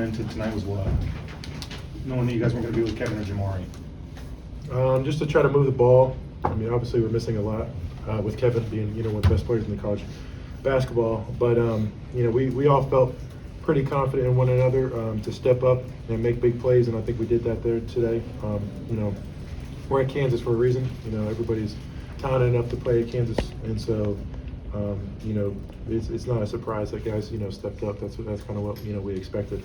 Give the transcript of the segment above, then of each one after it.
into tonight was what? Knowing that you guys weren't going to be with Kevin or Jamari. Just to try to move the ball. I mean, obviously we're missing a lot with Kevin being, one of the best players in the college basketball. But, we all felt pretty confident in one another to step up and make big plays, and I think we did that there today. We're at Kansas for a reason. Everybody's talented enough to play at Kansas, and so, it's not a surprise that guys, stepped up. That's kind of what, we expected.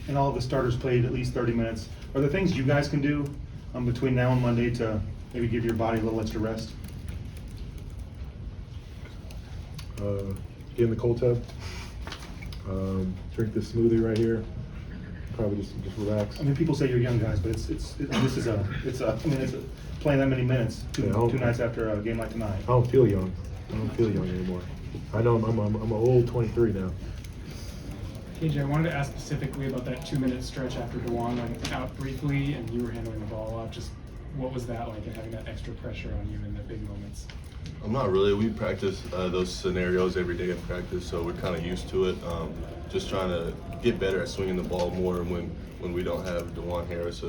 And all of the starters played at least 30 minutes. Are there things you guys can do between now and Monday to maybe give your body a little extra rest? Get in the cold tub. Drink this smoothie right here. Probably just relax. I mean, people say you're young guys, but it's playing that many minutes two nights after a game like tonight. I don't feel young. I don't feel young anymore. I know I'm an old 23 now. KJ, I wanted to ask specifically about that 2-minute stretch after DeJuan went out briefly and you were handling the ball a lot. Just what was that like, and having that extra pressure on you in the big moments? Not really. We practice those scenarios every day in practice, so we're kind of used to it. Just trying to get better at swinging the ball more when we don't have DeJuan Harris,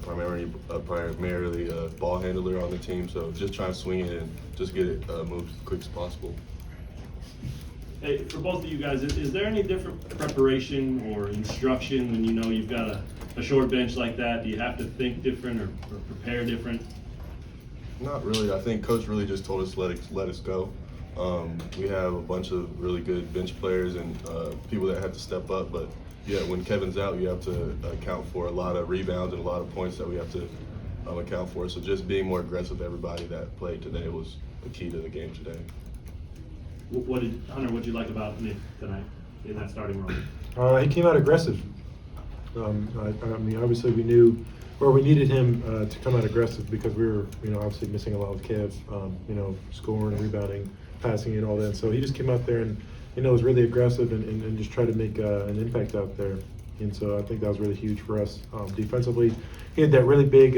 primarily a ball handler on the team. So just trying to swing it and just get it moved as quick as possible. Hey, for both of you guys, is there any different preparation or instruction when you know you've got a short bench like that? Do you have to think different or prepare different? Not really. I think Coach really just told us let us go. We have a bunch of really good bench players and people that have to step up. But yeah, when Kevin's out, you have to account for a lot of rebounds and a lot of points that we have to account for. So just being more aggressive, everybody that played today was the key to the game today. Hunter, what did you like about Nick tonight in that starting role? He came out aggressive. I mean, obviously we knew, or we needed him to come out aggressive because we were, obviously missing a lot with Kev, scoring, rebounding, passing, and all that. So he just came out there and, was really aggressive and just tried to make an impact out there. And so I think that was really huge for us. Defensively, he had that really big,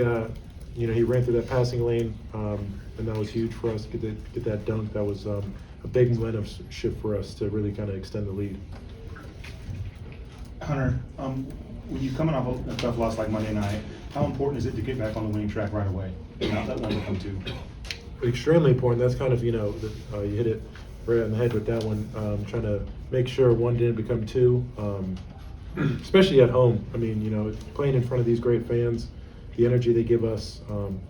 he ran through that passing lane, and that was huge for us to get that dunk. That was a big momentum shift for us to really kind of extend the lead. Hunter, when you coming off a tough loss like Monday night, how important is it to get back on the winning track right away? Not let one become two. Extremely important. That's kind of, you hit it right on the head with that one. Trying to make sure one didn't become two, especially at home. I mean, playing in front of these great fans, the energy they give us,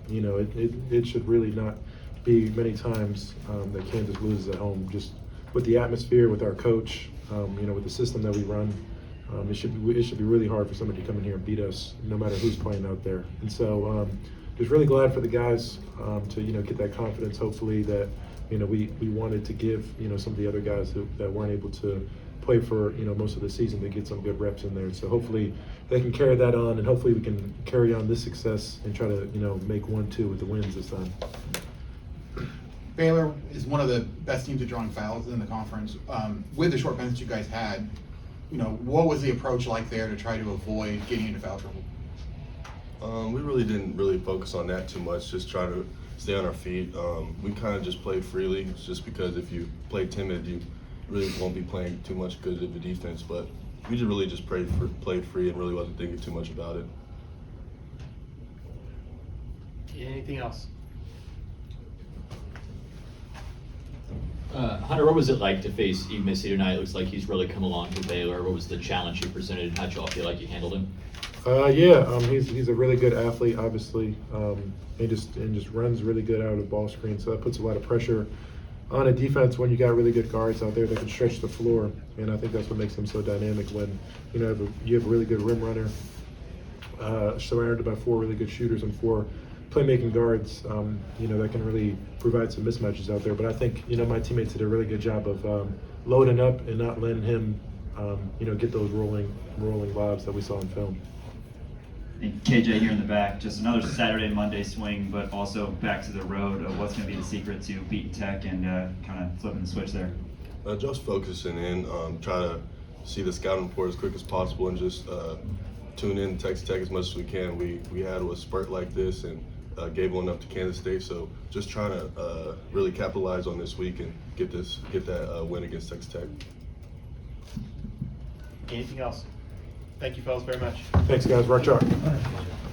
it should really not be many times that Kansas loses at home. Just with the atmosphere, with our coach, with the system that we run, it should be really hard for somebody to come in here and beat us, no matter who's playing out there. And so, just really glad for the guys to get that confidence. Hopefully that we wanted to give some of the other guys that weren't able to play for most of the season to get some good reps in there. So hopefully they can carry that on, and hopefully we can carry on this success and try to make 1-2 with the wins this time. Baylor is one of the best teams at drawing fouls in the conference. With the short bench you guys had, what was the approach like there to try to avoid getting into foul trouble? We really didn't focus on that too much, just try to stay on our feet. We kind of just played freely, just because if you play timid, you really won't be playing too much good of a defense. But we just played free and really wasn't thinking too much about it. Anything else? Hunter, what was it like to face Eve Missy tonight? It looks like he's really come along for Baylor. What was the challenge you presented, and how'd you all feel like you handled him? He's a really good athlete, obviously. He just runs really good out of the ball screen, so that puts a lot of pressure on a defense when you got really good guards out there that can stretch the floor. And I think that's what makes him so dynamic when you have a really good rim runner, surrounded by 4 really good shooters and 4 playmaking guards, that can really provide some mismatches out there. But I think, my teammates did a really good job of loading up and not letting him, get those rolling lobs that we saw in film. And KJ here in the back, just another Saturday, Monday swing, but also back to the road. What's going to be the secret to beating Tech and kind of flipping the switch there? Just focusing in, try to see the scouting report as quick as possible, and just tune in to Tech as much as we can. We had a spurt like this and gave one up to Kansas State, so just trying to really capitalize on this week and get that win against Texas Tech. Anything else? Thank you fellas very much. Thanks, guys. Rock chalk.